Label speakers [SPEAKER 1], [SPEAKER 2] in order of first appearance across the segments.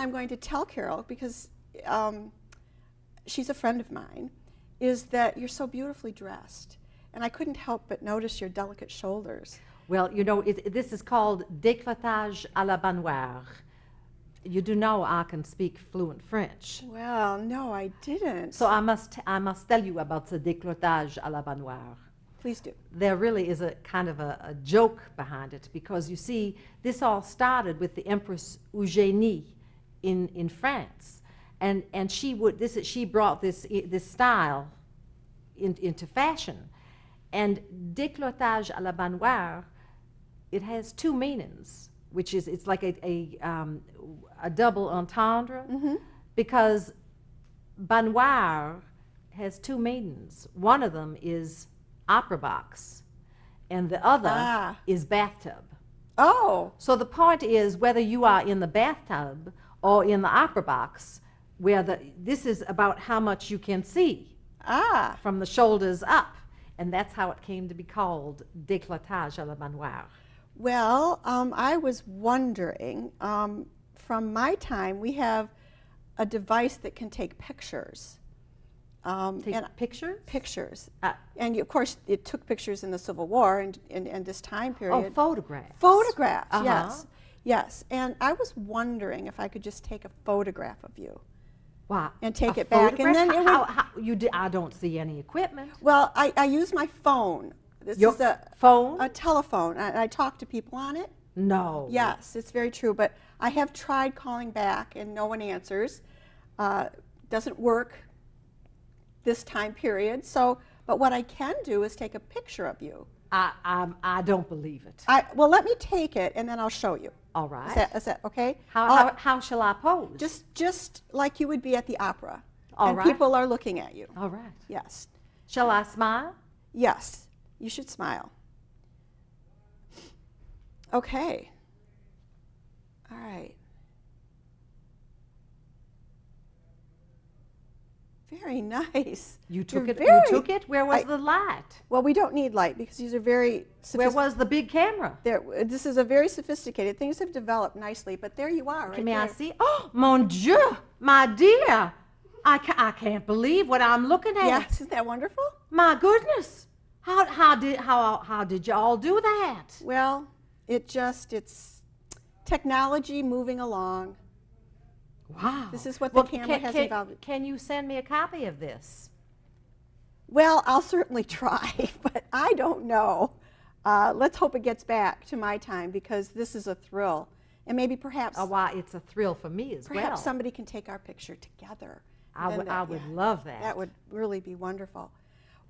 [SPEAKER 1] I'm going to tell Carol, because she's a friend of mine, is that you're so beautifully dressed. And I couldn't help but notice your delicate shoulders.
[SPEAKER 2] Well, you know, this is called décolletage à la baignoire. You do know I can speak fluent French.
[SPEAKER 1] Well, no, I didn't.
[SPEAKER 2] So I must tell you about the décolletage à la baignoire.
[SPEAKER 1] Please do.
[SPEAKER 2] There really is a kind of a joke behind it, because you see, this all started with the Empress Eugénie in France, and she brought this style into fashion. And décolletage à la baignoire, it has two meanings, which is it's like a double entendre, because baignoire has two meanings. One of them is opera box, and the other is bathtub.
[SPEAKER 1] Oh.
[SPEAKER 2] So the point is, whether you are in the bathtub or in the opera box, this is about how much you can see from the shoulders up, and that's how it came to be called décolletage à la baignoire.
[SPEAKER 1] Well, I was wondering, from my time, we have a device that can take pictures.
[SPEAKER 2] Pictures?
[SPEAKER 1] Pictures. And of course, it took pictures in the Civil War and this time period.
[SPEAKER 2] Oh, photographs.
[SPEAKER 1] Photographs, yes. Yes. And I was wondering if I could just take a photograph of you.
[SPEAKER 2] Wow.
[SPEAKER 1] And take it back. And then
[SPEAKER 2] I don't see any equipment.
[SPEAKER 1] Well, I use my phone. This is a
[SPEAKER 2] phone?
[SPEAKER 1] A telephone. And I talk to people on it.
[SPEAKER 2] No.
[SPEAKER 1] Yes, it's very true. But I have tried calling back and no one answers. Doesn't work this time period. So, but what I can do is take a picture of you.
[SPEAKER 2] I don't believe it.
[SPEAKER 1] Well, let me take it and then I'll show you.
[SPEAKER 2] All right.
[SPEAKER 1] Is that okay?
[SPEAKER 2] How shall I pose?
[SPEAKER 1] Just like you would be at the opera.
[SPEAKER 2] All
[SPEAKER 1] and
[SPEAKER 2] right.
[SPEAKER 1] people are looking at you.
[SPEAKER 2] All right.
[SPEAKER 1] Yes.
[SPEAKER 2] Shall I smile?
[SPEAKER 1] Yes. You should smile. Okay. All right. Very nice.
[SPEAKER 2] You took it? Where was the light?
[SPEAKER 1] Well, we don't need light because these are very
[SPEAKER 2] Where was the big camera?
[SPEAKER 1] This is a very sophisticated. Things have developed nicely, but there you are, right
[SPEAKER 2] May
[SPEAKER 1] there.
[SPEAKER 2] I see? Oh, mon Dieu, my dear. I can't believe what I'm looking at.
[SPEAKER 1] Yes, isn't that wonderful?
[SPEAKER 2] My goodness. How did you all do that?
[SPEAKER 1] Well, it's technology moving along.
[SPEAKER 2] Wow.
[SPEAKER 1] This is what the camera has involved.
[SPEAKER 2] Can you send me a copy of this?
[SPEAKER 1] Well, I'll certainly try, but I don't know. Let's hope it gets back to my time because this is a thrill. And maybe perhaps...
[SPEAKER 2] Oh, wow, it's a thrill for me as well.
[SPEAKER 1] Perhaps somebody can take our picture together.
[SPEAKER 2] I would love that.
[SPEAKER 1] That would really be wonderful.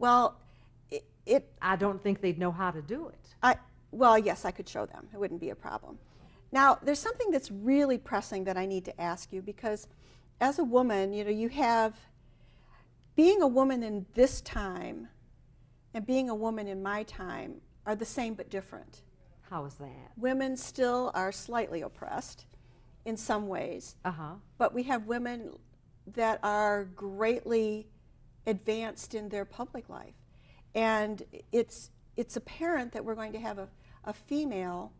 [SPEAKER 1] Well,
[SPEAKER 2] I don't think they'd know how to do it.
[SPEAKER 1] Well, yes, I could show them. It wouldn't be a problem. Now, there's something that's really pressing that I need to ask you because as a woman, you have, being a woman in this time and being a woman in my time are the same but different.
[SPEAKER 2] How is that?
[SPEAKER 1] Women still are slightly oppressed in some ways, but we have women that are greatly advanced in their public life. And it's apparent that we're going to have a female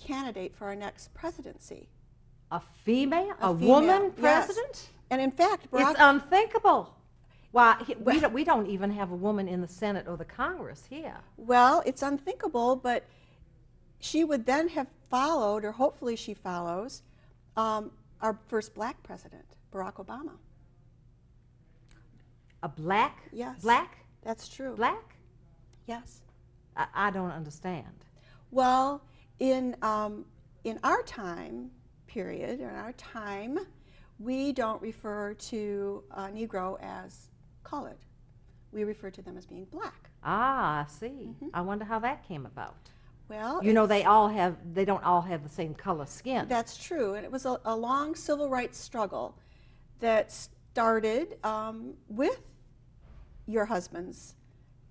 [SPEAKER 1] candidate for our next presidency.
[SPEAKER 2] A female? A woman president?
[SPEAKER 1] Yes. And in fact,
[SPEAKER 2] it's unthinkable. Why, we don't even have a woman in the Senate or the Congress here.
[SPEAKER 1] Well, it's unthinkable, but she would then have followed, or hopefully she follows, our first black president, Barack Obama.
[SPEAKER 2] A black?
[SPEAKER 1] Yes.
[SPEAKER 2] Black?
[SPEAKER 1] That's true.
[SPEAKER 2] Black?
[SPEAKER 1] Yes.
[SPEAKER 2] I don't understand.
[SPEAKER 1] Well, in our time period, in our time, we don't refer to a Negro as colored. We refer to them as being black.
[SPEAKER 2] Ah, I see. I wonder how that came about.
[SPEAKER 1] Well,
[SPEAKER 2] they don't all have the same color skin.
[SPEAKER 1] That's true, and it was a long civil rights struggle that started with your husband's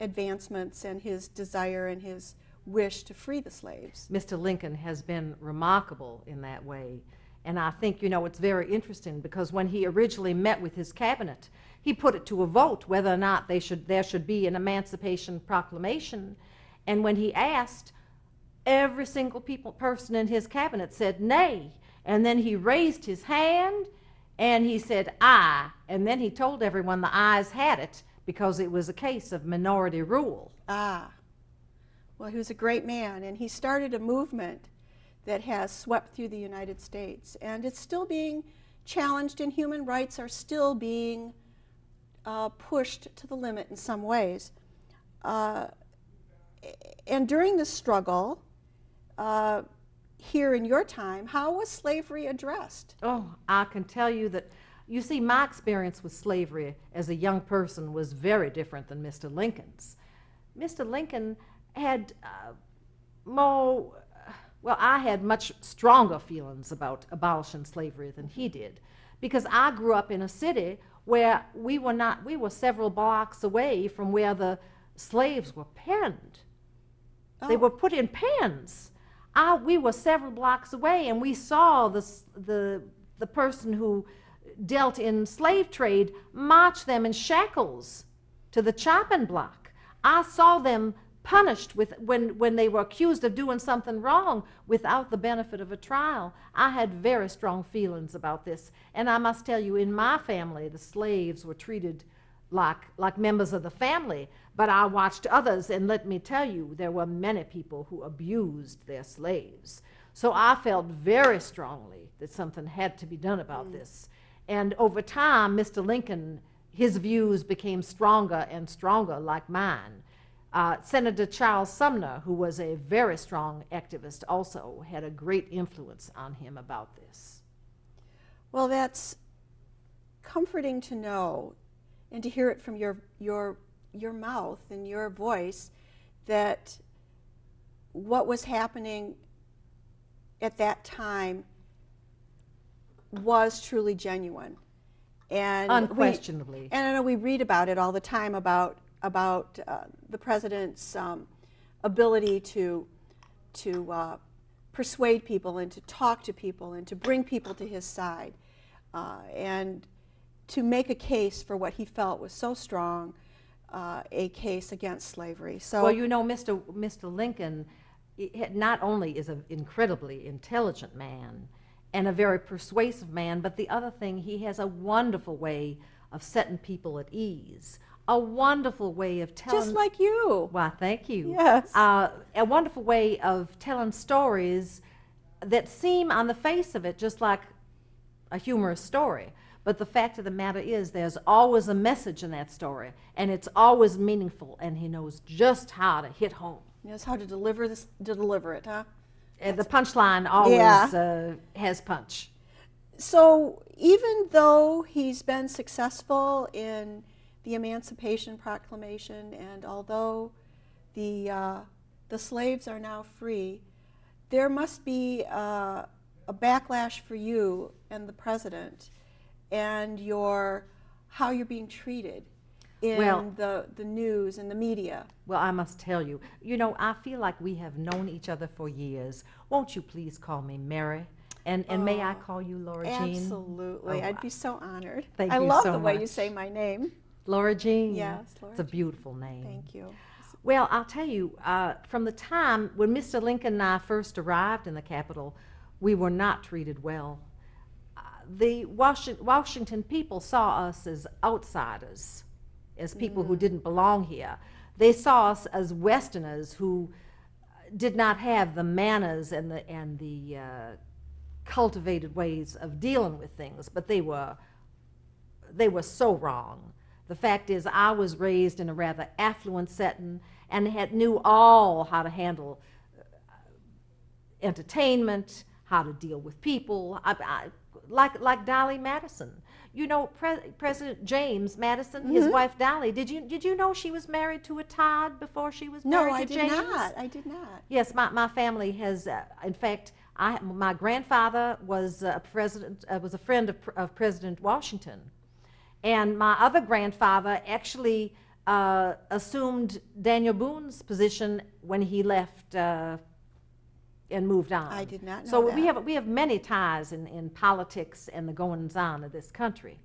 [SPEAKER 1] advancements and his desire and his wish to free the slaves.
[SPEAKER 2] Mr. Lincoln has been remarkable in that way. And I think, it's very interesting because when he originally met with his cabinet, he put it to a vote whether or not there should be an Emancipation Proclamation. And when he asked, every single person in his cabinet said nay. And then he raised his hand and he said, "I." And then he told everyone the ayes had it because it was a case of minority rule.
[SPEAKER 1] Ah. Well, he was a great man, and he started a movement that has swept through the United States, and it's still being challenged, and human rights are still being pushed to the limit in some ways. And during the struggle, here in your time, how was slavery addressed?
[SPEAKER 2] Oh, I can tell you that, you see, my experience with slavery as a young person was very different than Mr. Lincoln's. Mr. Lincoln had more, well, I had much stronger feelings about abolishing slavery than he did, because I grew up in a city where we were several blocks away from where the slaves were penned.
[SPEAKER 1] Oh.
[SPEAKER 2] They were put in pens. We were several blocks away, and we saw the person who dealt in slave trade march them in shackles to the chopping block. I saw them punished when they were accused of doing something wrong without the benefit of a trial. I had very strong feelings about this, and I must tell you, in my family, the slaves were treated like members of the family, but I watched others, and let me tell you, there were many people who abused their slaves. So I felt very strongly that something had to be done about this. And over time, Mr. Lincoln, his views became stronger and stronger, like mine. Senator Charles Sumner, who was a very strong activist, also had a great influence on him about this.
[SPEAKER 1] Well, that's comforting to know and to hear it from your mouth and your voice, that what was happening at that time was truly genuine. And
[SPEAKER 2] unquestionably.
[SPEAKER 1] And I know we read about it all the time, about the president's ability to persuade people and to talk to people and to bring people to his side, and to make a case for what he felt was so strong, a case against slavery. So,
[SPEAKER 2] well, you know, Mr. Lincoln not only is an incredibly intelligent man and a very persuasive man, but the other thing, he has a wonderful way of setting people at ease, a wonderful way of telling...
[SPEAKER 1] Just like you.
[SPEAKER 2] Well, thank you.
[SPEAKER 1] Yes.
[SPEAKER 2] A wonderful way of telling stories that seem on the face of it just like a humorous story. But the fact of the matter is, there's always a message in that story, and it's always meaningful, and he knows just how to hit home.
[SPEAKER 1] He knows how to deliver it, huh?
[SPEAKER 2] And the punchline always has punch.
[SPEAKER 1] So even though he's been successful in the Emancipation Proclamation, and although the slaves are now free, there must be a backlash for you and the president, and how you're being treated in the news and the media.
[SPEAKER 2] Well, I must tell you, you know, I feel like we have known each other for years. Won't you please call me Mary? And may I call you Laura Jean?
[SPEAKER 1] Absolutely. I'd be so honored.
[SPEAKER 2] Thank you
[SPEAKER 1] I love
[SPEAKER 2] so
[SPEAKER 1] the way
[SPEAKER 2] much.
[SPEAKER 1] you say my name.
[SPEAKER 2] Laura Jean?
[SPEAKER 1] Yes, Laura
[SPEAKER 2] It's a beautiful name.
[SPEAKER 1] Thank you.
[SPEAKER 2] Well, I'll tell you, from the time when Mr. Lincoln and I first arrived in the Capitol, we were not treated well. The Washington people saw us as outsiders, as people who didn't belong here. They saw us as Westerners who did not have the manners and the cultivated ways of dealing with things, but they were so wrong. The fact is, I was raised in a rather affluent setting and knew all how to handle entertainment, how to deal with people, like Dolly Madison. You know, President James Madison, his wife Dolly. Did you know she was married to a Todd before she was married to James?
[SPEAKER 1] No, I did not. I did not.
[SPEAKER 2] Yes, my family has. In fact, my grandfather was a friend of President Washington, and my other grandfather actually assumed Daniel Boone's position when he left and moved on.
[SPEAKER 1] I did not know
[SPEAKER 2] so
[SPEAKER 1] that.
[SPEAKER 2] we have many ties in politics and the goings-on of this country.